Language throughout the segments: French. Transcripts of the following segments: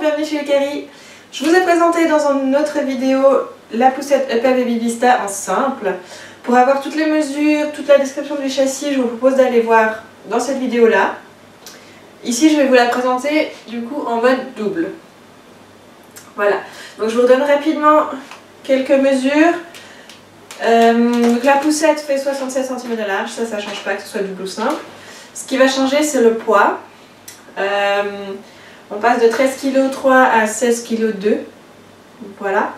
bienvenue chez Yukari. Je vous ai présenté dans une autre vidéo la poussette Upper Baby Vista en simple. Pour avoir toutes les mesures, toute la description du châssis, je vous propose d'aller voir dans cette vidéo là. Ici je vais vous la présenter du coup en mode double. Voilà, donc je vous redonne rapidement quelques mesures. Donc la poussette fait 67 cm de large, ça ne change pas que ce soit double ou simple. Ce qui va changer c'est le poids. On passe de 13,3 kg à 16,2 kg. Voilà.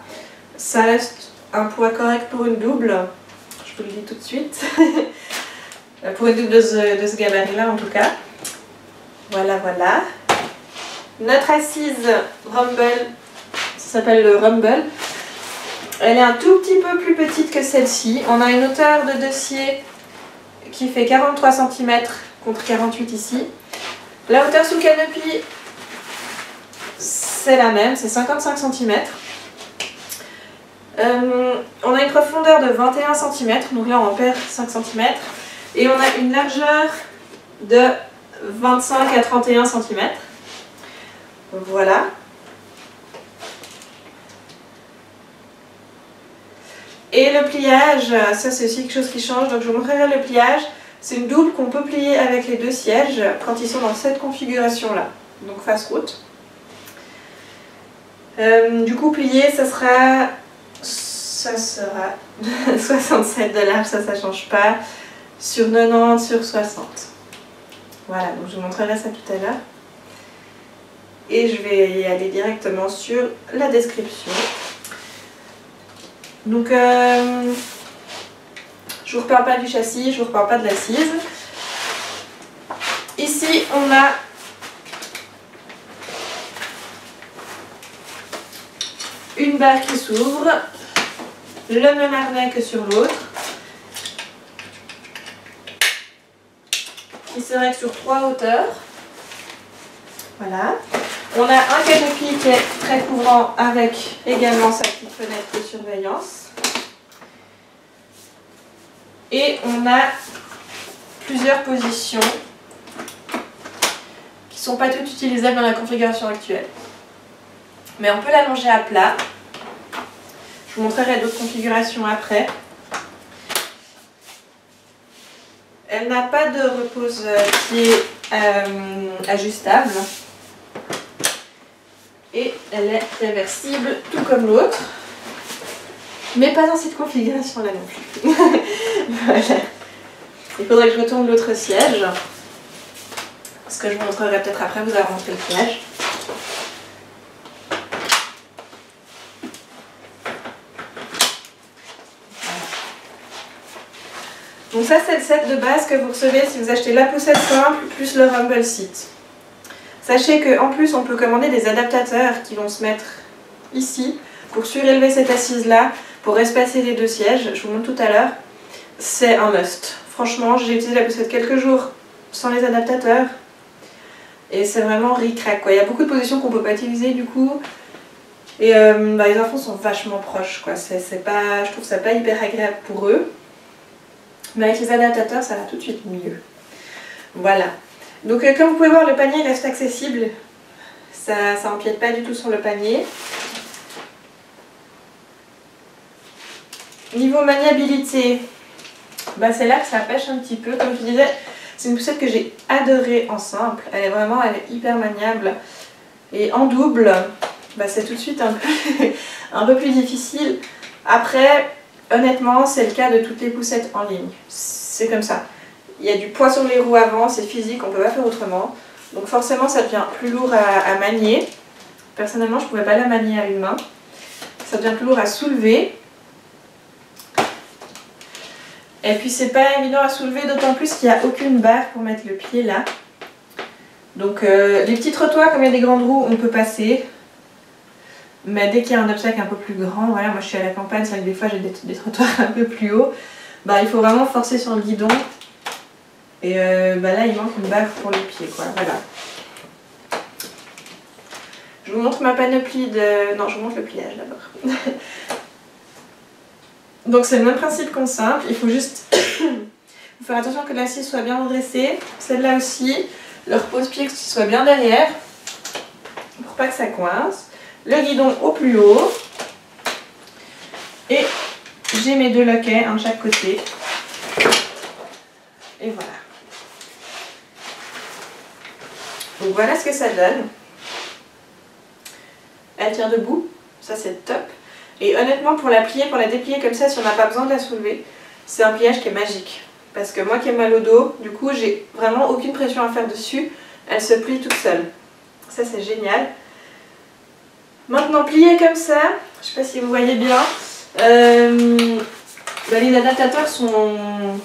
Ça reste un poids correct pour une double. Je vous le dis tout de suite. Pour une double de ce gabarit-là en tout cas. Voilà, voilà. Notre assise Rumble, ça s'appelle le Rumble. Elle est un tout petit peu plus petite que celle-ci. On a une hauteur de dossier qui fait 43 cm contre 48 ici. La hauteur sous canopy, c'est la même, c'est 55 cm. On a une profondeur de 21 cm, donc là on en perd 5 cm. Et on a une largeur de 25 à 31 cm. Voilà. Et le pliage, ça c'est aussi quelque chose qui change, donc je vous montrerai le pliage. C'est une double qu'on peut plier avec les deux sièges quand ils sont dans cette configuration là, donc face route. Du coup plié ça sera 67 de large, ça change pas, sur 90 sur 60. Voilà, donc je vous montrerai ça tout à l'heure. Et je vais y aller directement sur la description. Donc je vous reparle pas du châssis, je vous reparle pas de l'assise. Ici on a une barre qui s'ouvre, le même harnais que sur l'autre, qui se règle sur 3 hauteurs. Voilà. On a un canopy qui est très couvrant avec également sa petite fenêtre de surveillance. Et on a plusieurs positions qui ne sont pas toutes utilisables dans la configuration actuelle. Mais on peut l'allonger à plat. Je vous montrerai d'autres configurations après. Elle n'a pas de repose-pied ajustable. Et elle est réversible tout comme l'autre. Mais pas dans cette configuration là non plus. Voilà. Il faudrait que je retourne l'autre siège. Ce que je vous montrerai peut-être après, vous allez montrer le pliage. Donc ça c'est le set de base que vous recevez si vous achetez la poussette simple plus le Rumble Seat. Sachez qu'en plus on peut commander des adaptateurs qui vont se mettre ici pour surélever cette assise là, pour espacer les deux sièges, je vous montre tout à l'heure. C'est un must. Franchement j'ai utilisé la poussette quelques jours sans les adaptateurs et c'est vraiment ric-rac quoi. Il y a beaucoup de positions qu'on ne peut pas utiliser du coup. Et les enfants sont vachement proches quoi. Je trouve ça pas hyper agréable pour eux. Mais avec les adaptateurs, ça va tout de suite mieux. Voilà. Donc comme vous pouvez voir, le panier reste accessible. Ça empiète pas du tout sur le panier. Niveau maniabilité, c'est là que ça pêche un petit peu. Comme je disais, c'est une poussette que j'ai adorée en simple. Elle est hyper maniable. Et en double, c'est tout de suite un peu plus difficile. Après... Honnêtement, c'est le cas de toutes les poussettes en ligne. C'est comme ça. Il y a du poids sur les roues avant, c'est physique, on ne peut pas faire autrement. Donc forcément, ça devient plus lourd à manier. Personnellement, je ne pouvais pas la manier à une main. Ça devient plus lourd à soulever. Et puis, c'est pas évident à soulever, d'autant plus qu'il n'y a aucune barre pour mettre le pied là. Donc, les petits trottoirs, comme il y a des grandes roues, on peut passer. Mais dès qu'il y a un obstacle un peu plus grand, voilà, moi je suis à la campagne, c'est vrai que des fois j'ai des trottoirs un peu plus hauts, il faut vraiment forcer sur le guidon. Et là il manque une barre pour les pieds quoi, voilà. Je vous montre ma panoplie de... Non, je vous montre le pliage d'abord. Donc c'est le même principe qu'en simple, il faut juste faire attention que l'assise soit bien redressée, celle-là aussi, le repose-pied soit bien derrière. pas que ça coince. Le guidon au plus haut. Et j'ai mes 2 loquets, un de chaque côté. Et voilà. Donc voilà ce que ça donne. Elle tient debout, ça c'est top. Et honnêtement, pour la plier, pour la déplier comme ça, si on n'a pas besoin de la soulever, c'est un pliage qui est magique. Parce que moi qui ai mal au dos, du coup j'ai vraiment aucune pression à faire dessus, elle se plie toute seule. Ça c'est génial. Maintenant pliée comme ça, je sais pas si vous voyez bien, les adaptateurs sont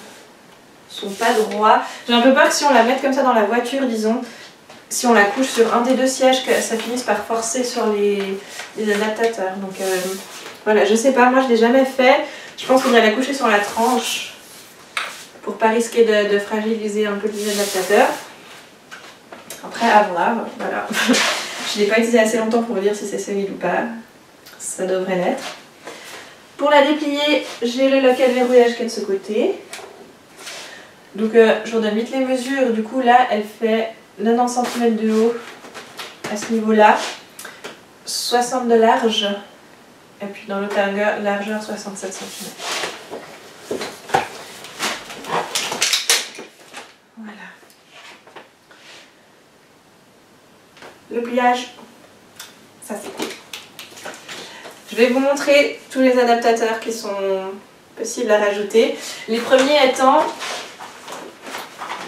pas droits. J'ai un peu peur que si on la mette comme ça dans la voiture, disons, si on la couche sur un des 2 sièges, que ça finisse par forcer sur les adaptateurs. Donc voilà, je sais pas, moi je l'ai jamais fait. Je pense qu'on va la coucher sur la tranche pour pas risquer de fragiliser un peu les adaptateurs. Après, à voir, voilà. Je l'ai pas utilisé assez longtemps pour vous dire si c'est solide ou pas. Ça devrait l'être. Pour la déplier, j'ai le loquet de verrouillage qui est de ce côté. Donc je vous donne vite les mesures. Du coup là, elle fait 90 cm de haut à ce niveau-là, 60 de large, et puis dans l'autre largeur 67 cm. Voilà. Le pliage, ça c'est cool. Je vais vous montrer tous les adaptateurs qui sont possibles à rajouter. Les premiers étant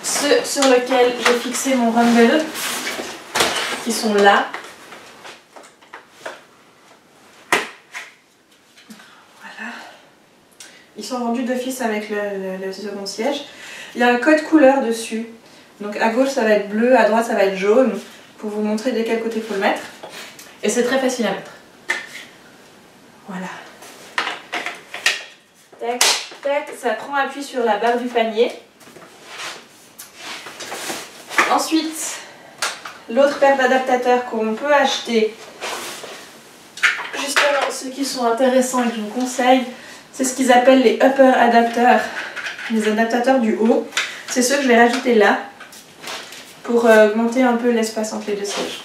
ceux sur lesquels j'ai fixé mon rumble, qui sont là. Voilà. Ils sont vendus d'office avec le second siège. Il y a un code couleur dessus. Donc à gauche ça va être bleu, à droite ça va être jaune, pour vous montrer de quel côté il faut le mettre. Et c'est très facile à mettre. Voilà. Tac, tac, ça prend appui sur la barre du panier. Ensuite, l'autre paire d'adaptateurs qu'on peut acheter, justement ceux qui sont intéressants et que je vous conseille, c'est ce qu'ils appellent les upper adapteurs, les adaptateurs du haut. C'est ceux que je vais rajouter là pour augmenter un peu l'espace entre les 2 sièges.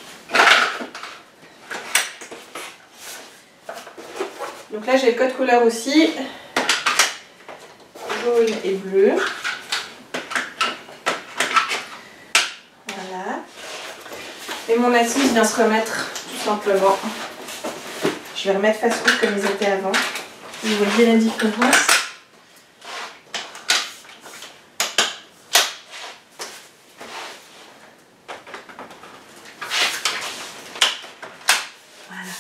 Donc là j'ai le code couleur aussi, jaune et bleu. Voilà. Et mon assise vient se remettre tout simplement. Je vais remettre face rouge comme ils étaient avant. Vous voyez la différence. Voilà.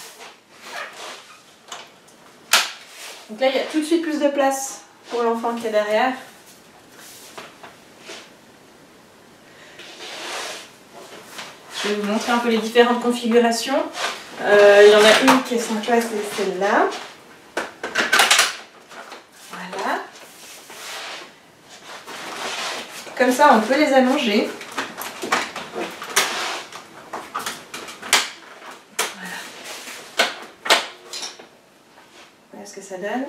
Donc là il y a tout de suite plus de place pour l'enfant qui est derrière. Je vais vous montrer un peu les différentes configurations. Il y en a une qui est sympa, c'est celle-là. Voilà. Comme ça, on peut les allonger. Voilà. Voilà ce que ça donne.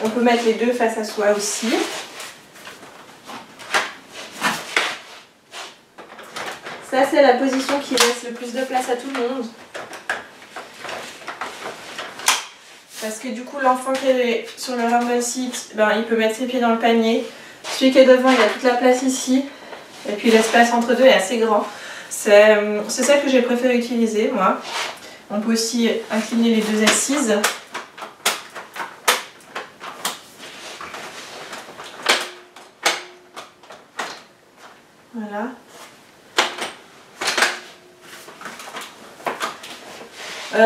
On peut mettre les deux face à soi aussi. Ça, c'est la position qui laisse le plus de place à tout le monde. Parce que du coup, l'enfant qui est sur le rumble seat, ben, il peut mettre ses pieds dans le panier. Celui qui est devant, il a toute la place ici. Et puis l'espace entre deux est assez grand. C'est celle que j'ai préféré utiliser, moi. On peut aussi incliner les 2 assises. Voilà.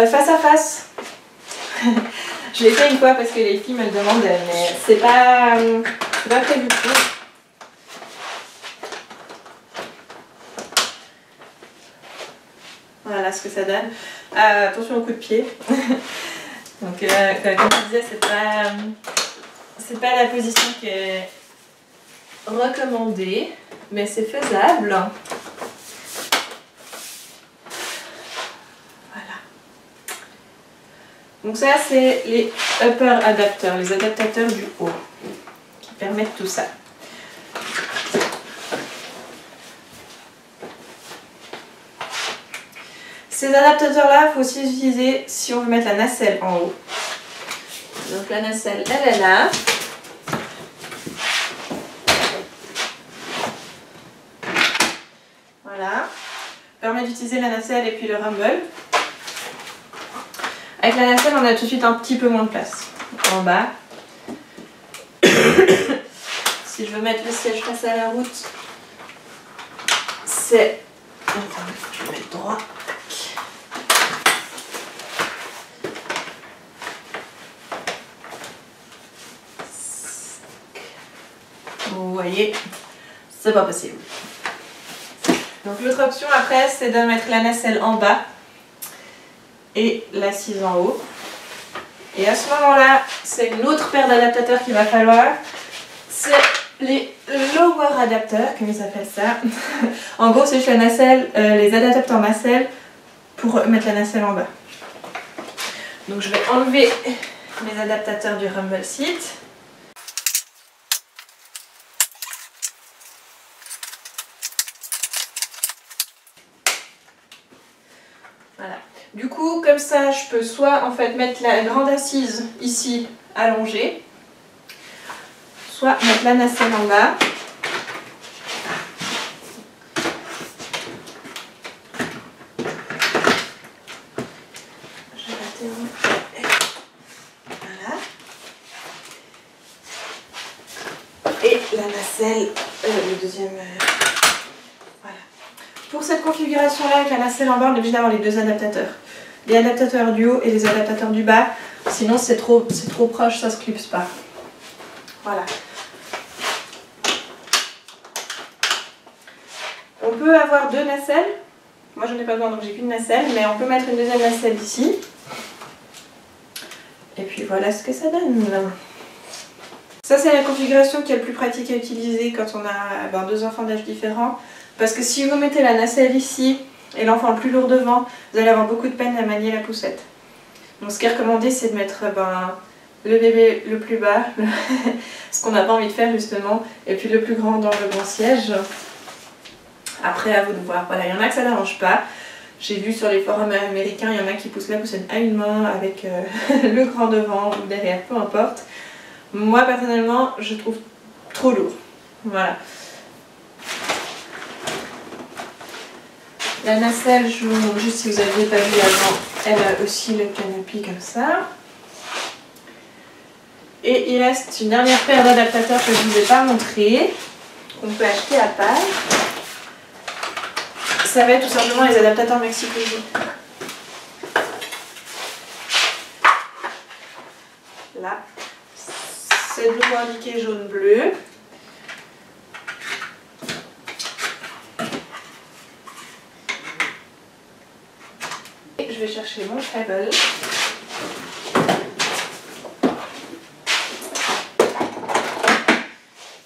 Face à face. Je l'ai fait une fois parce que les filles me le demandaient, mais c'est pas prévu pour. Voilà ce que ça donne. Attention au coup de pied. Donc comme je disais, c'est pas la position qui est recommandée, mais c'est faisable. Voilà. Donc ça c'est les upper adapteurs, les adaptateurs du haut qui permettent tout ça. Ces adaptateurs là, il faut aussi les utiliser si on veut mettre la nacelle en haut. Donc la nacelle elle est là. Voilà. Permet d'utiliser la nacelle et puis le rumble. Avec la nacelle, on a tout de suite un petit peu moins de place. En bas. Si je veux mettre le siège face à la route, c'est... Attends, je vais mettre droit. Vous voyez, c'est pas possible. Donc l'autre option après, c'est de mettre la nacelle en bas et l'assise en haut. Et à ce moment-là, c'est une autre paire d'adaptateurs qu'il va falloir. C'est les lower adapteurs, comme ils appellent ça. En gros, c'est juste la nacelle, les adaptateurs nacelle pour mettre la nacelle en bas. Donc je vais enlever les adaptateurs du rumble seat. Voilà. Du coup, comme ça, je peux soit en fait mettre la grande assise ici allongée, soit mettre la nacelle en bas. Je vais rater. Voilà. Et la nacelle, le deuxième. Voilà. Pour cette configuration-là, avec la nacelle en bas, on est obligé d'avoir les deux adaptateurs. Les adaptateurs du haut et les adaptateurs du bas. Sinon, c'est trop proche, ça ne se clipse pas. Voilà. On peut avoir deux nacelles. Moi, j'en ai pas besoin, donc j'ai qu'une nacelle. Mais on peut mettre une deuxième nacelle ici. Et puis voilà ce que ça donne. Ça, c'est la configuration qui est le plus pratique à utiliser quand on a deux enfants d'âge différents. Parce que si vous mettez la nacelle ici et l'enfant le plus lourd devant, vous allez avoir beaucoup de peine à manier la poussette. Donc ce qui est recommandé, c'est de mettre le bébé le plus bas, ce qu'on n'a pas envie de faire justement, et puis le plus grand dans le grand siège. Après, à vous de voir. Voilà, il y en a que ça n'arrange pas. J'ai vu sur les forums américains, il y en a qui poussent la poussette à une main avec le grand devant ou derrière, peu importe. Moi, personnellement, je trouve trop lourd. Voilà. La nacelle, je vous montre juste si vous n'aviez pas vu avant, elle a aussi le canopy comme ça. Et il reste une dernière paire d'adaptateurs que je ne vous ai pas montré, qu'on peut acheter à part. Ça va être tout simplement les adaptateurs maxi-cousine. Là, c'est de nouveau indiqué jaune-bleu. Et je vais chercher mon treble.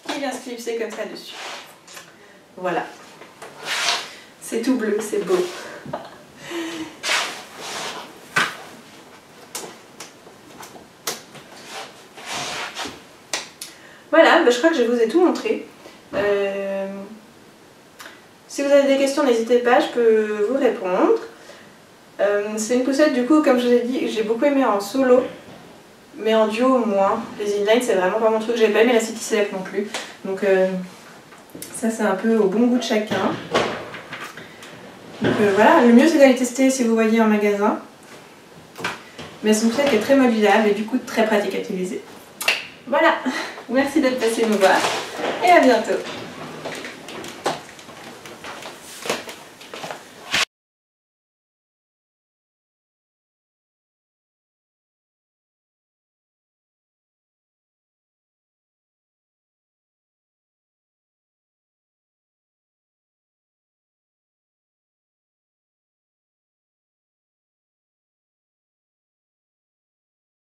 Qui vient se clipser comme ça dessus. Voilà. C'est tout bleu, c'est beau. Voilà, je crois que je vous ai tout montré. Si vous avez des questions, n'hésitez pas, je peux vous répondre. C'est une poussette, du coup, comme je vous ai dit, j'ai beaucoup aimé en solo, mais en duo moins. Les inline, c'est vraiment pas mon truc. J'ai pas aimé la City Select non plus. Donc, ça, c'est un peu au bon goût de chacun. Donc voilà, le mieux c'est d'aller tester si vous voyez en magasin. Mais son poussette est très modulable et du coup très pratique à utiliser. Voilà, merci d'être passé nous voir et à bientôt.